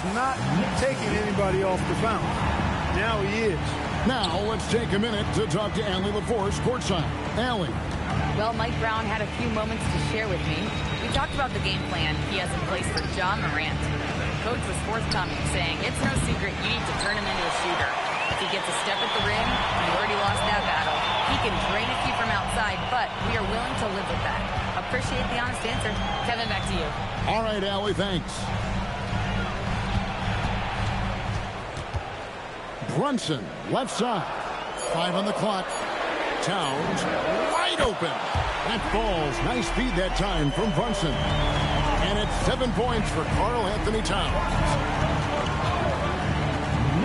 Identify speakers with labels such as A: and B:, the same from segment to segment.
A: was not taking anybody off the bounce. Now he is.
B: Now let's take a minute to talk to Allie LaForce courtside. Allie.
C: Well, Mike Brown had a few moments to share with me. We talked about the game plan he has in place for Ja Morant. Coach was forthcoming, saying it's no secret you need to turn him into a shooter. If he gets a step at the rim, he already lost that battle. He can drain a few from outside, but we are willing to live with that. Appreciate the honest answer. Kevin, back to you.
B: All right, Allie, thanks. Brunson, left side. 5 on the clock. Towns, wide open. That falls. Nice feed that time from Brunson. And it's 7 points for Karl Anthony Towns.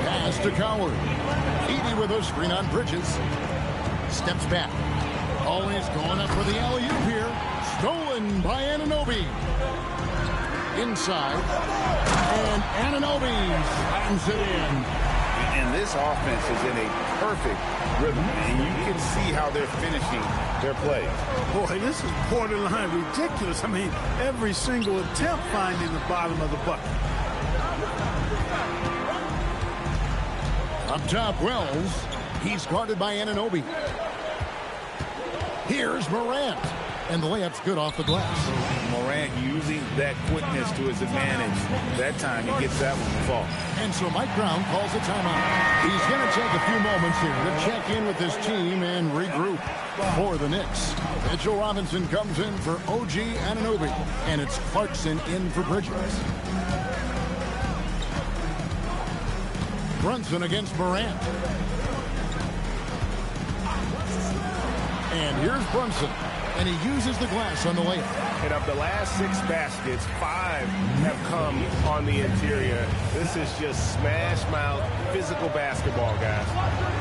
B: Pass to Coward. Edey with a screen on Bridges. Steps back. Always going up for the alley-oop here. Stolen by Anunoby. Inside. And Anunoby slams it in.
D: And this offense is in a perfect rhythm, and you can see how they're finishing their play.
A: Boy, this is borderline ridiculous. I mean, every single attempt finding the bottom of the bucket.
B: Up top, Wells. He's guarded by Anunoby. Here's Morant. And the layup's good off the glass.
D: Morant using that quickness to his advantage. That time he gets that one to fall.
B: And so Mike Brown calls a timeout. He's going to take a few moments here to check in with his team and regroup. For the Knicks, Mitchell Robinson comes in for OG Anunoby. And it's Clarkson in for Bridges. Brunson against Morant. And here's Brunson. And he uses the glass on the layup.
E: And of the last 6 baskets, 5 have come on the interior. This is just smash mouth, physical basketball, guys.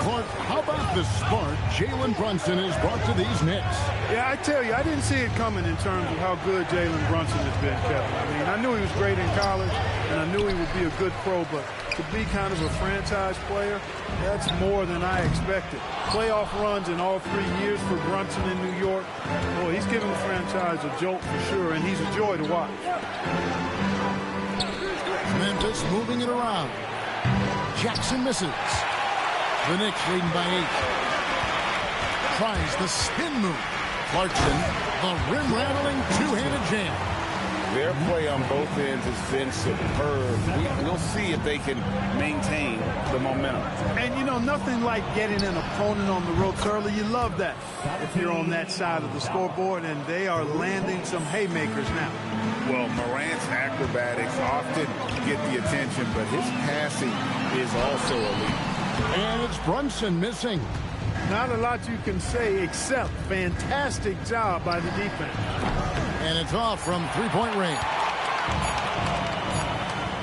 B: Clark, how about the spark Jalen Brunson has brought to these Knicks?
A: Yeah, I tell you, I didn't see it coming in terms of how good Jalen Brunson has been, Kevin. I mean, I knew he was great in college, and I knew he would be a good pro, but to be kind of a franchise player, that's more than I expected. Playoff runs in all 3 years for Brunson in New York. Boy, he's giving the franchise a jolt for sure, and he's a joy to watch.
B: Memphis moving it around. Jackson misses. The Knicks leading by 8. Tries the spin move. Clarkson, the rim-rattling two-handed jam.
D: Their play on both ends has been superb. We'll see if they can maintain the momentum.
A: And, you know, nothing like getting an opponent on the ropes early. You love that if you're on that side of the scoreboard, and they are landing some haymakers now.
D: Well, Morant's acrobatics often get the attention, but his passing is also elite.
B: And it's Brunson missing.
A: Not a lot you can say except fantastic job by the defense.
B: And it's off from three-point range.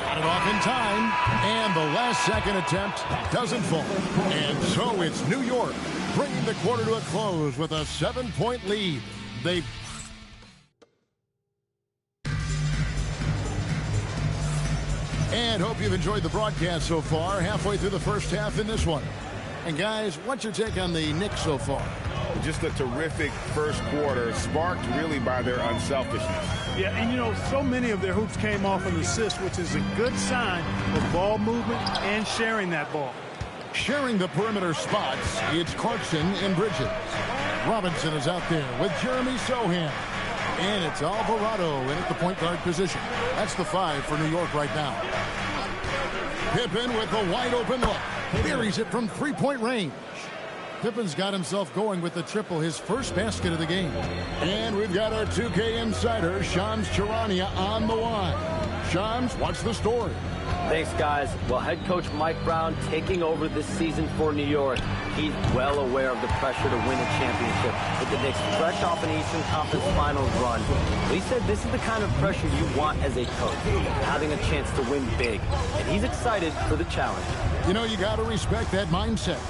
B: Got it off in time. And the last second attempt doesn't fall. And so it's New York bringing the quarter to a close with a 7-point lead. They And hope you've enjoyed the broadcast so far. Halfway through the first half in this one. And guys, what's your take on the Knicks so far?
D: Just a terrific first quarter, sparked really by their unselfishness.
A: Yeah, and you know, so many of their hoops came off an assist, which is a good sign of ball movement and sharing that ball.
B: Sharing the perimeter spots, it's Clarkson and Bridges. Robinson is out there with Jeremy Sohan. And it's Alvarado in at the point guard position. That's the 5 for New York right now. Pippen with a wide open look. Buries it from three-point range. Pippen's got himself going with the triple, his first basket of the game. And we've got our 2K insider, Shams Charania, on the line. Shams, what's the story?
F: Thanks, guys. Well, head coach Mike Brown taking over this season for New York. He's well aware of the pressure to win a championship with the Knicks fresh off an Eastern Conference Finals run. He said this is the kind of pressure you want as a coach, having a chance to win big. And he's excited for the challenge.
B: You know, you got to respect that mindset.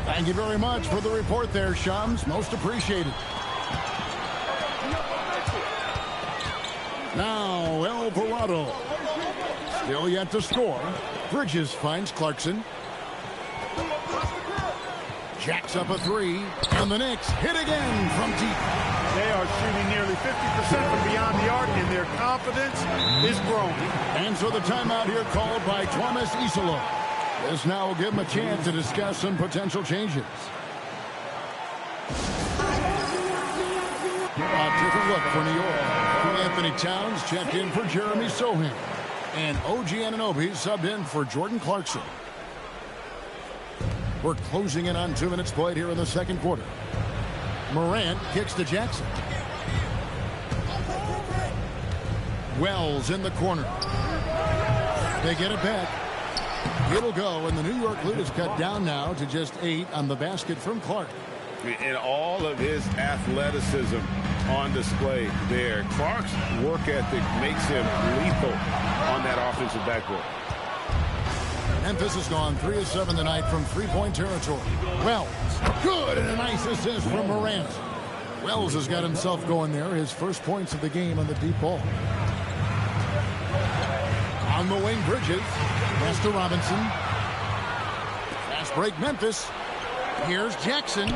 B: Thank you very much for the report there, Shams. Most appreciated. Now, Alvarado. Still yet to score. Bridges finds Clarkson. Jacks up a 3. And the Knicks hit again from deep.
A: They are shooting nearly 50% from beyond the arc, and their confidence is growing.
B: And so the timeout here called by Thomas Isolo. This now will give him a chance to discuss some potential changes. A different look for New York. Anthony Towns checked in for Jeremy Sohan. And OG Anunoby subbed in for Jordan Clarkson. We're closing in on 2 minutes played here in the second quarter. Morant kicks to Jackson. Wells in the corner. They get it back. It'll go, and the New York lead is cut down now to just 8 on the basket from Clark.
D: And all of his athleticism on display there. Clark's work ethic makes him lethal on that offensive backboard.
B: Memphis has gone 3 of 7 tonight from three-point territory. Wells, good, and a nice assist from Morant. Wells has got himself going there. His first points of the game on the deep ball. On the wing, Bridges. Pass to Robinson. Fast break, Memphis. Here's Jackson.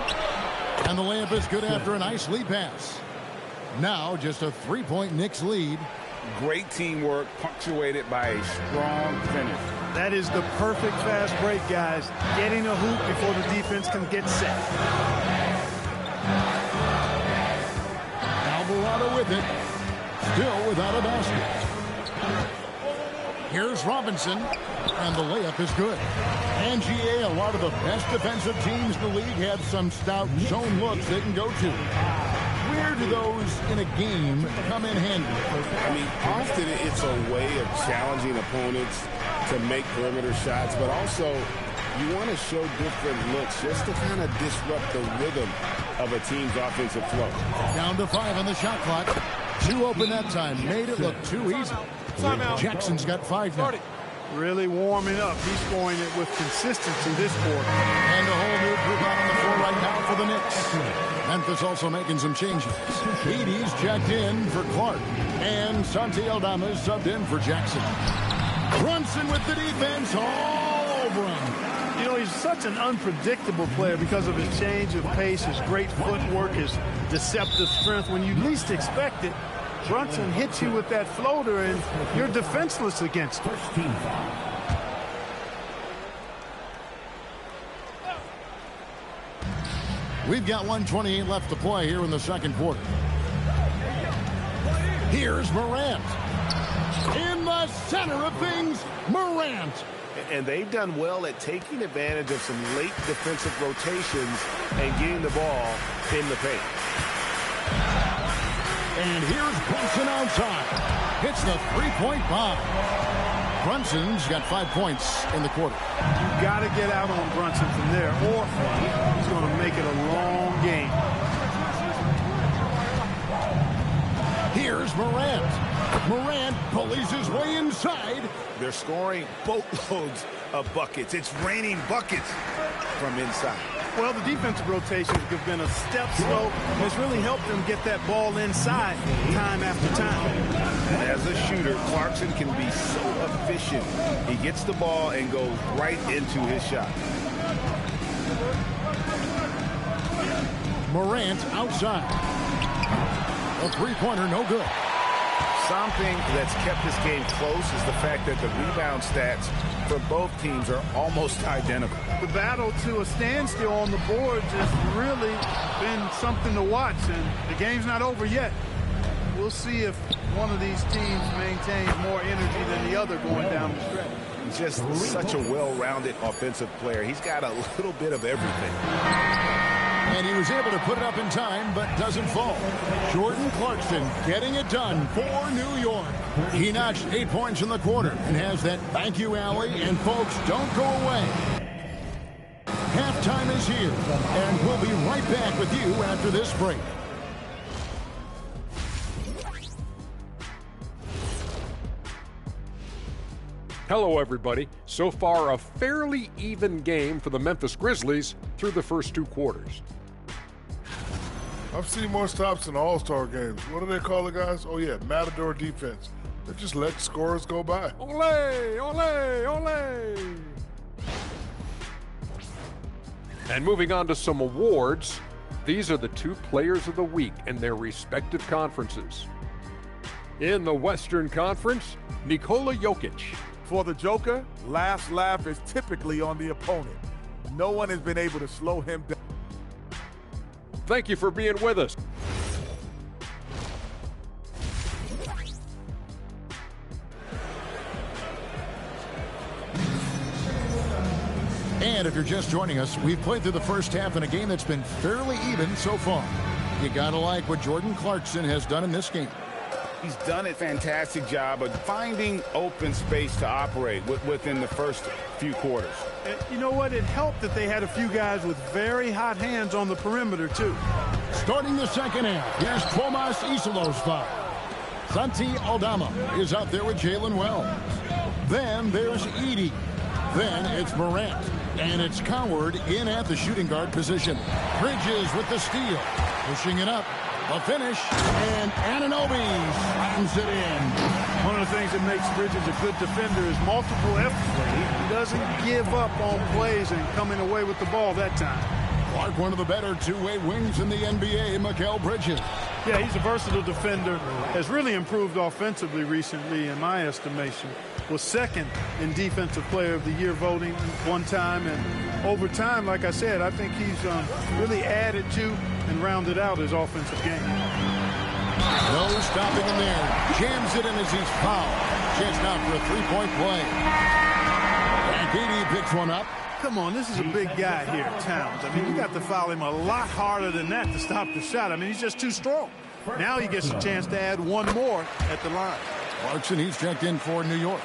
B: And the layup is good after a nice lead pass. Now just a 3-point Knicks lead.
D: Great teamwork punctuated by a strong finish.
A: That is the perfect fast break, guys. Getting a hoop before the defense can get set.
B: Alvarado with it. Still without a basket. Here's Robinson. And the layup is good. And GA, a lot of the best defensive teams in the league have some stout zone looks they can go to. Where do those in a game come in handy?
D: I mean, often it's a way of challenging opponents to make perimeter shots, but also you want to show different looks just to kind of disrupt the rhythm of a team's offensive flow.
B: Down to 5 on the shot clock. 2 open that time. Made it look too easy. Jackson's got 5 now.
A: Really warming up. He's scoring it with consistency this quarter.
B: And a whole new group out on the floor right now for the Knicks. Memphis also making some changes. Edey's checked in for Clark. And Santi Aldama subbed in for Jackson. Brunson with the defense all over him.
A: You know, he's such an unpredictable player because of his change of pace, his great footwork, his deceptive strength. When you least expect it, Brunson hits you with that floater, and you're defenseless against him.
B: We've got 1:28 left to play here in the second quarter. Here's Morant. In the center of things, Morant.
E: And they've done well at taking advantage of some late defensive rotations and getting the ball in the paint.
B: And here's Brunson outside. Hits the three-point bomb. Brunson's got 5 points in the quarter.
A: You've got to get out on Brunson from there, or he's going to make it a long game.
B: Here's Morant. Morant bullies his way inside.
D: They're scoring boatloads of buckets. It's raining buckets from inside.
A: Well, the defensive rotations have been a step slow. It's really helped them get that ball inside time after time.
D: As a shooter, Clarkson can be so efficient. He gets the ball and goes right into his shot.
B: Morant outside. A three-pointer, no good.
E: Something that's kept this game close is the fact that the rebound stats for both teams are almost identical.
A: The battle to a standstill on the boards has really been something to watch, and the game's not over yet. We'll see if one of these teams maintains more energy than the other going down the stretch.
E: He's just such a well-rounded offensive player. He's got a little bit of everything.
B: And he was able to put it up in time, but doesn't fall. Jordan Clarkson getting it done for New York. He notched 8 points in the quarter and has that thank you alley. And folks, don't go away. Halftime is here, and we'll be right back with you after this break.
G: Hello, everybody. So far, a fairly even game for the Memphis Grizzlies through the first 2 quarters.
H: I've seen more stops in All-Star games. What do they call it, guys? Oh, yeah, Matador defense. They just let scores go by.
G: Ole, ole, ole. And moving on to some awards, These are the 2 players of the week in their respective conferences. In the Western Conference, Nikola Jokic.
I: For the Joker, last laugh is typically on the opponent. No one has been able to slow him down.
G: Thank you for being with us.
B: And if you're just joining us, we've played through the first half in a game that's been fairly even so far. You gotta like what Jordan Clarkson has done in this game.
D: He's done a fantastic job of finding open space to operate within the first few quarters.
A: And you know what? It helped that they had a few guys with very hot hands on the perimeter, too.
B: Starting the second half, here's Tomas Isolos foul. Santi Aldama is out there with Jalen Wells. Then there's Edey. Then it's Morant. And it's Coward in at the shooting guard position. Bridges with the steal. Pushing it up. The finish. And Anunoby slams it in.
A: One of the things that makes Bridges a good defender is multiple efforts. He doesn't give up on plays and coming away with the ball that time.
B: Clark, one of the better two-way wings in the NBA, Mikal Bridges.
A: Yeah, he's a versatile defender. Has really improved offensively recently, in my estimation. Was second in Defensive Player of the Year voting one time. And over time, like I said, I think he's really added to and rounded out his offensive game.
B: No stopping him there. Jams it in as he's fouled. Chance now for a three-point play. And KD picks one up.
A: Come on, this is a big guy here, Towns. I mean, you got to foul him a lot harder than that to stop the shot. I mean, he's just too strong. Now he gets a chance to add one more at the line.
B: Clarkson, he's checked in for New York.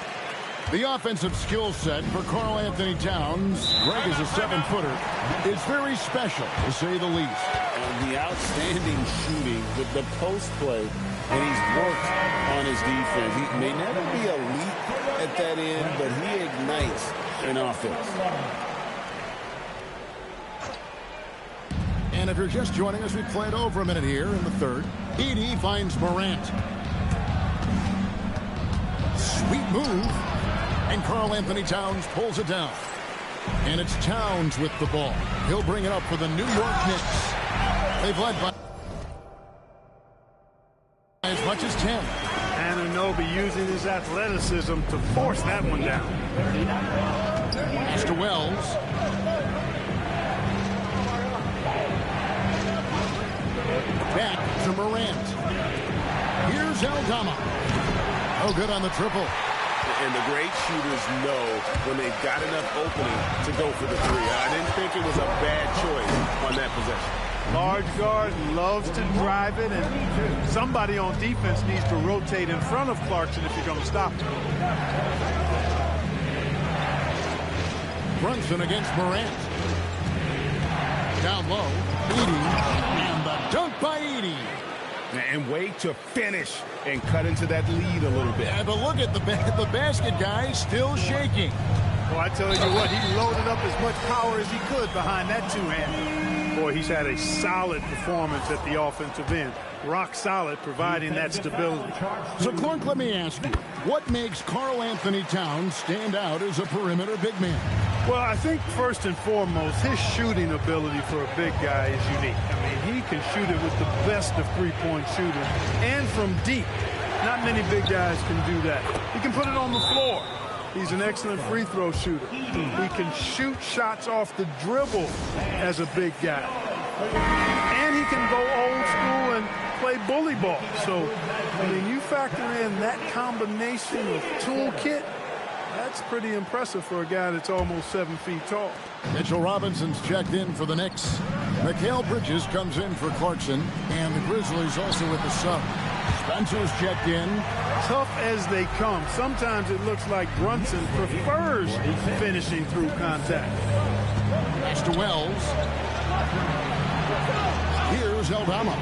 B: The offensive skill set for Karl Anthony Towns, Greg is a 7-footer, is very special, to say the least.
D: And the outstanding shooting with the post play, and he's worked on his defense. He may never be elite at that end, but he ignites in offense.
B: And if you're just joining us, we played over a minute here in the third. Edey finds Morant. Sweet move. And Karl Anthony Towns pulls it down. And it's Towns with the ball. He'll bring it up for the New York Knicks. They've led by as much as 10.
A: Anunoby using his athleticism to force that one down.
B: Pass to Wells. Back to Morant. Here's Aldama. Oh, good on the triple.
D: And the great shooters know when they've got enough opening to go for the three. I didn't think it was a bad choice on that possession.
A: Large guard loves to drive it, and somebody on defense needs to rotate in front of Clarkson if you're going to stop him.
B: Brunson against Morant. Down low, Edey, and the dunk by Edey.
D: And wait to finish and cut into that lead a little bit.
B: Yeah, but look at the basket guy still shaking.
A: Well, I tell you what, he loaded up as much power as he could behind that two-hand. Boy, he's had a solid performance at the offensive end. Rock solid, providing that stability.
B: So, Clark, let me ask you, what makes Karl Anthony Towns stand out as a perimeter big man?
A: Well, I think first and foremost, his shooting ability for a big guy is unique. I mean, he can shoot it with the best of three-point shooters and from deep. Not many big guys can do that. He can put it on the floor. He's an excellent free throw shooter. He can shoot shots off the dribble as a big guy. And he can go old school and play bully ball. So, I mean, you factor in that combination of toolkit, that's pretty impressive for a guy that's almost 7 feet tall.
B: Mitchell Robinson's checked in for the Knicks. Mikal Bridges comes in for Clarkson, and the Grizzlies also with the sub. Spencer's checked in.
A: Tough as they come. Sometimes it looks like Brunson prefers finishing through contact.
B: Pass to Wells. Here's Aldama.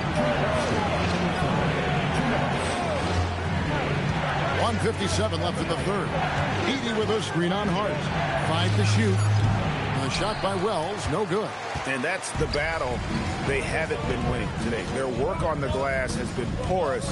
B: 1:57 left in the third. Edey with a screen on Hart. 5 to shoot. A shot by Wells, no good.
E: And that's the battle they haven't been winning today. Their work on the glass has been porous,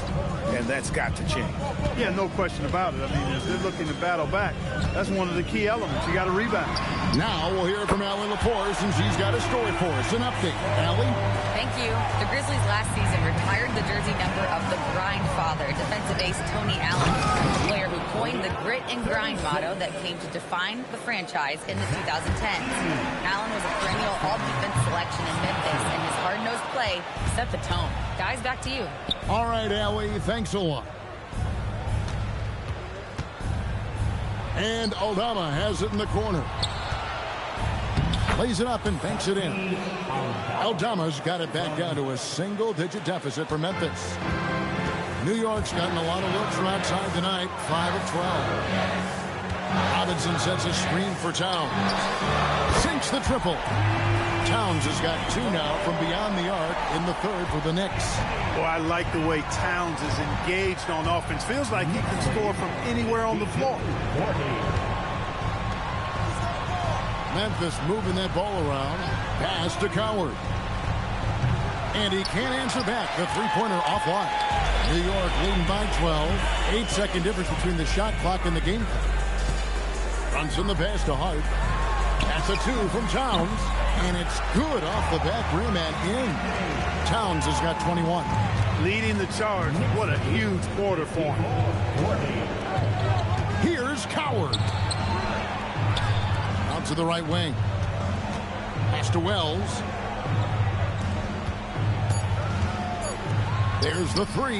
E: and that's got to change.
A: Yeah, no question about it. I mean, as they're looking to battle back, that's one of the key elements. You got to rebound.
B: Now we'll hear from Allie Laporte, and she's got a story for us. An update. Allie?
C: Thank you. The Grizzlies last season retired the jersey number of the grind father, defensive ace Tony Allen, the player who coined the grit and grind motto that came to define the franchise in the 2010s. Allen was a perennial all-defense selection in Memphis, and his hard-nosed play set the tone. Guys, back to you.
B: All right, Allie, thanks a lot. And Aldama has it in the corner. Lays it up and banks it in. Aldama's got it back down to a single-digit deficit for Memphis. New York's gotten a lot of looks from outside tonight, 5 of 12. Robinson sets a screen for Towns. Sinks the triple. Towns has got 2 now from beyond the arc in the third for the Knicks.
A: Well, I like the way Towns is engaged on offense. Feels like he can score from anywhere on the floor.
B: Memphis moving that ball around. Pass to Coward. And he can't answer back. The three-pointer offline. New York leading by 12. 8-second difference between the shot clock and the game clock. Runs in the pass to Hart. That's a 2 from Towns. And it's good off the back rim and in. Towns has got 21.
A: Leading the charge. What a huge quarter for him.
B: Here's Coward. Out to the right wing. Pass to Wells. There's the 3.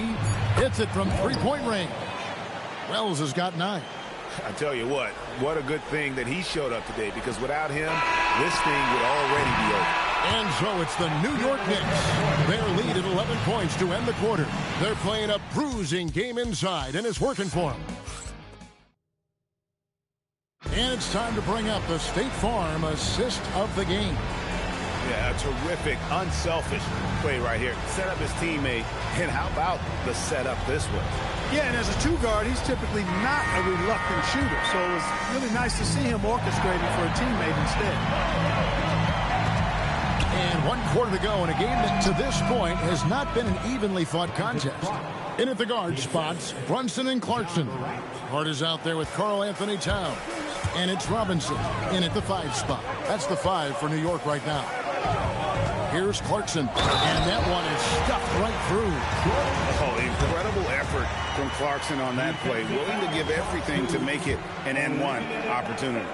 B: Hits it from three-point range. Wells has got 9.
E: I tell you what a good thing that he showed up today, because without him, this thing would already be over.
B: And so it's the New York Knicks. Their lead at 11 points to end the quarter. They're playing a bruising game inside, and it's working for them. And it's time to bring up the State Farm assist of the game.
E: Yeah, a terrific, unselfish play right here. Set up his teammate, and how about the setup this way?
A: Yeah, and as a 2-guard, he's typically not a reluctant shooter. So it was really nice to see him orchestrating for a teammate instead.
B: And 1 quarter to go in a game that to this point has not been an evenly fought contest. In at the guard spots, Brunson and Clarkson. Hart is out there with Karl Anthony Towns. And it's Robinson in at the 5 spot. That's the 5 for New York right now. Here's Clarkson, and that one is stuffed right through.
D: Oh, incredible effort from Clarkson on that play. Willing to give everything to make it an N1 opportunity.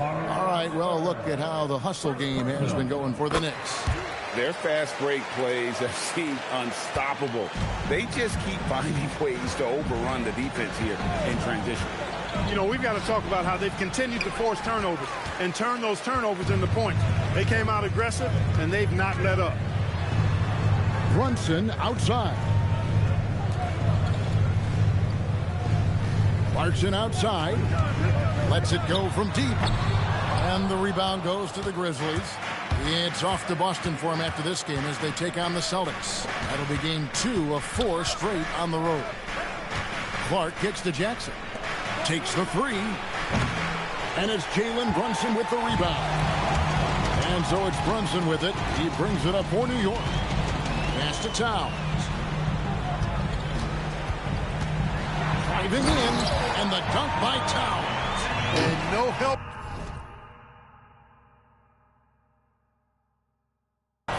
B: All right, well, look at how the hustle game has been going for the Knicks.
D: Their fast break plays have seemed unstoppable. They just keep finding ways to overrun the defense here in transition.
A: You know, we've got to talk about how they've continued to force turnovers and turn those turnovers into points. They came out aggressive, and they've not let up.
B: Brunson outside. Clarkson outside. Lets it go from deep. And the rebound goes to the Grizzlies. It's off to Boston for them after this game as they take on the Celtics. That'll be game 2 of 4 straight on the road. Clark kicks to Jackson. Takes the 3. And it's Jalen Brunson with the rebound. And so it's Brunson with it. He brings it up for New York. Pass to Towns. Driving in. And the dunk by Towns.
A: And no help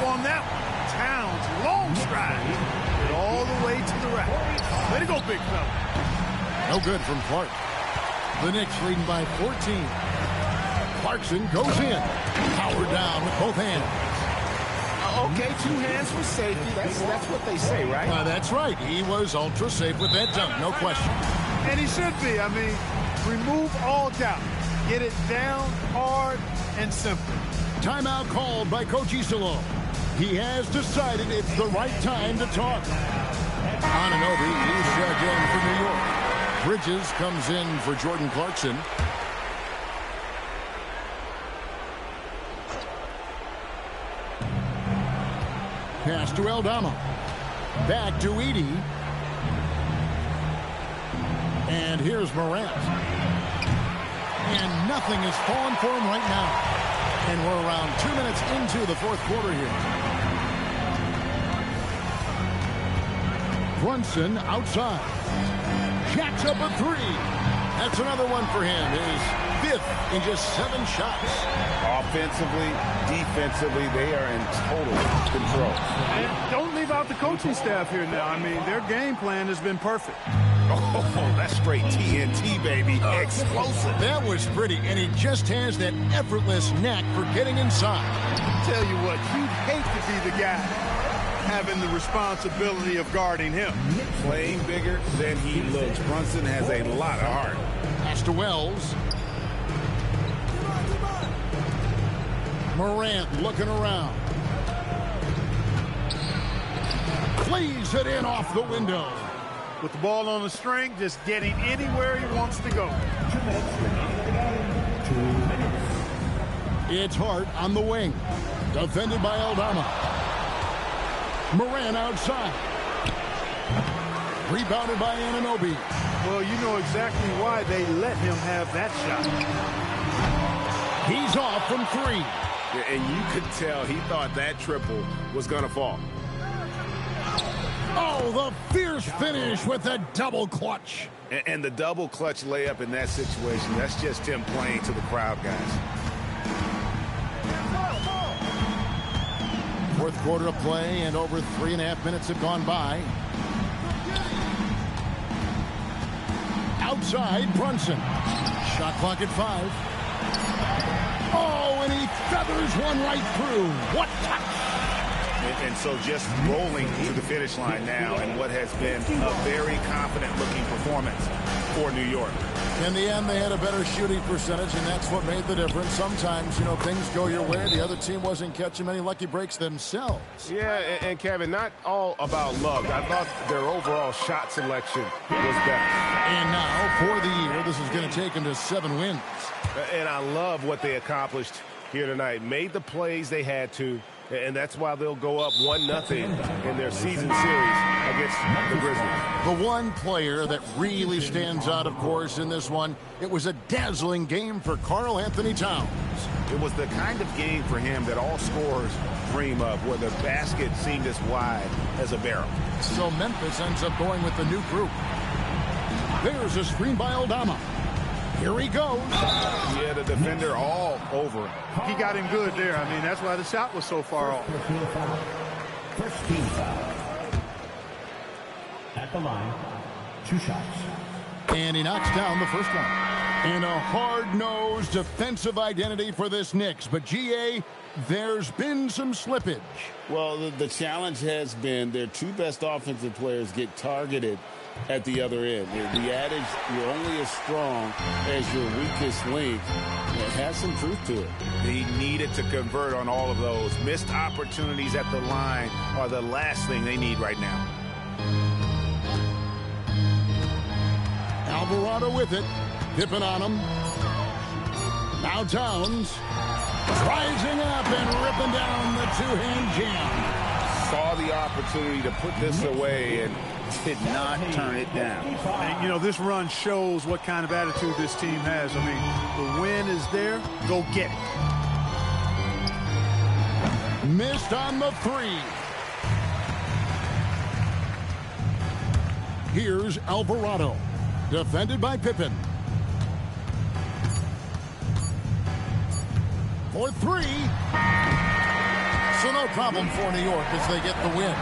A: on that one. Towns, long stride. Get all the way to the rack. Way to go, big fella.
B: No good from Clark. The Knicks leading by 14. Clarkson goes in. Howard down with both hands.
D: Okay, 2 hands for safety. That's what they say, right?
B: That's right. He was ultra safe with that dunk, no question.
A: And he should be. I mean, remove all doubt. Get it down, hard, and simple.
B: Timeout called by Coach Iserlohn. He has decided it's the right time to talk. Anunoby is again for New York. Bridges comes in for Jordan Clarkson. Pass to Aldama. Back to Edey. And here's Morant. And nothing is falling for him right now. And we're around 2 minutes into the fourth quarter here. Brunson outside. Jacks up a three. That's another one for him. His fifth in just 7 shots.
D: Offensively, defensively, they are in total control.
A: And don't leave out the coaching staff here now. I mean, their game plan has been perfect.
D: Oh, that's straight TNT, baby. Explosive.
B: That was pretty, and he just has that effortless knack for getting inside.
A: Tell you what, you'd hate to be the guy having the responsibility of guarding him.
D: Playing bigger than he looks. Brunson has a lot of heart.
B: Pass to Wells. Morant looking around. Plays it in off the window.
A: With the ball on the string, just getting anywhere he wants to go.
B: It's Hart on the wing. Defended by Aldama. Morant outside. Rebounded by Anunoby.
A: Well, you know exactly why they let him have that shot.
B: He's off from 3.
D: And you could tell he thought that triple was going to fall.
B: Oh, the fierce finish with the double clutch.
D: And the double clutch layup in that situation, that's just him playing to the crowd, guys.
B: Fourth quarter of play, and over 3.5 minutes have gone by. Outside, Brunson. Shot clock at 5. Oh, and he feathers one right through. What touch!
D: And so just rolling to the finish line now in what has been a very confident-looking performance for New York.
B: In the end, they had a better shooting percentage, and that's what made the difference. Sometimes, you know, things go your way. The other team wasn't catching many lucky breaks themselves.
E: Yeah, and Kevin, not all about luck. I thought their overall shot selection was better.
B: And now, for the year, this is going to take them to 7 wins.
E: And I love what they accomplished here tonight. Made the plays they had to, and that's why they'll go up 1-0 in their season series against the Grizzlies.
B: The one player that really stands out, of course, in this one, it was a dazzling game for Karl Anthony Towns.
D: It was the kind of game for him that all scorers dream of, where the basket seemed as wide as a barrel.
B: So Memphis ends up going with the new group. There's a screen by Aldama. Here he goes.
D: Yeah, the defender all over him.
A: He got him good there. I mean, that's why the shot was so far off.
J: First team foul. At the line, 2 shots.
B: And he knocks down the first one. And a hard-nosed defensive identity for this Knicks. But, G.A., there's been some slippage.
D: Well, the challenge has been their 2 best offensive players get targeted at the other end. The adage, you're only as strong as your weakest link, it has some truth to it. He needed to convert on all of those. Missed opportunities at the line are the last thing they need right now.
B: Alvarado with it. Dipping on him. Now Towns. Rising up and ripping down the 2-hand jam.
D: Saw the opportunity to put this away and did not turn it down.
A: And, you know, this run shows what kind of attitude this team has. I mean, the win is there. Go get it.
B: Missed on the 3. Here's Alvarado. Defended by Pippen. For 3. So no problem for New York as they get the win.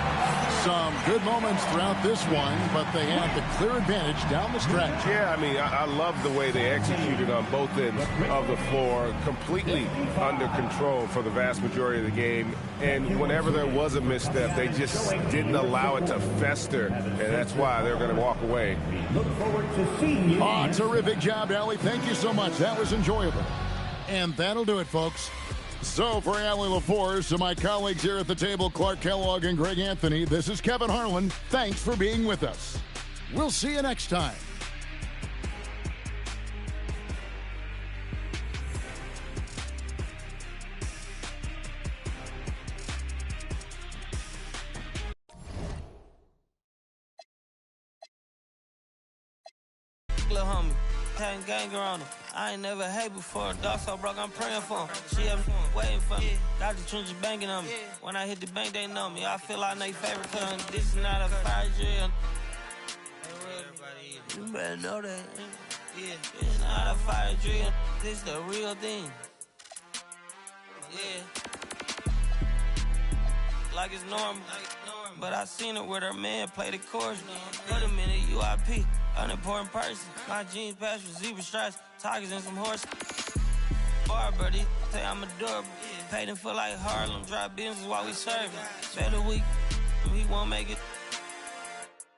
B: Some good moments throughout this one, but they had the clear advantage down the stretch.
E: Yeah, I mean, I love the way they executed on both ends of the floor, completely under control for the vast majority of the game. And whenever there was a misstep, they just didn't allow it to fester, and that's why they're going to walk away.
J: Look forward to seeing you.
B: Oh, terrific job, Allie. Thank you so much. That was enjoyable. And that'll do it, folks. So for Allie LaForce, to my colleagues here at the table, Clark Kellogg and Greg Anthony, this is Kevin Harlan. Thanks for being with us. We'll see you next time.
K: Little homie. having ganger on them. I ain't never hate before. Dog so broke, I'm praying for him. She ever waiting for me. Dr. Trench banking on me. When I hit the bank, they know me. I feel like they favorite cousin. This is not a fire drill. You better know that. It's not a fire drill. This the real thing. Yeah. Like it's normal. But I seen it with her man play the chorus. Put him in a UIP, unimportant person. My jeans patch with zebra stripes, tigers and some horses. Bar, buddy, say I'm adorable. Paid him for like Harlem, drive business while we serving. Better week, he won't make it.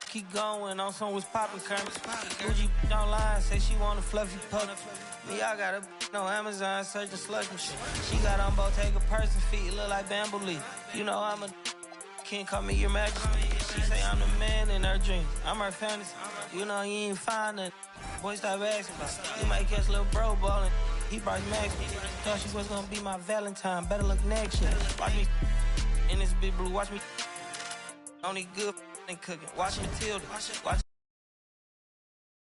K: Keep going on some was poppin' current. Gucci don't lie, say she want a fluffy pup. Me, I got a no Amazon searching slush and shit. She got on Bottega person feet, look like bamboo leaf. You know I'm a can't call me your majesty. She say I'm the man in her dreams. I'm her fantasy. You know he ain't fine nothing. Boy, stop asking about it. You might catch little bro ballin'. He brought Max. Thought she was gonna be my Valentine. Better look next year. Watch me in this big blue. Watch me. Only good and cooking. Watch Matilda. Watch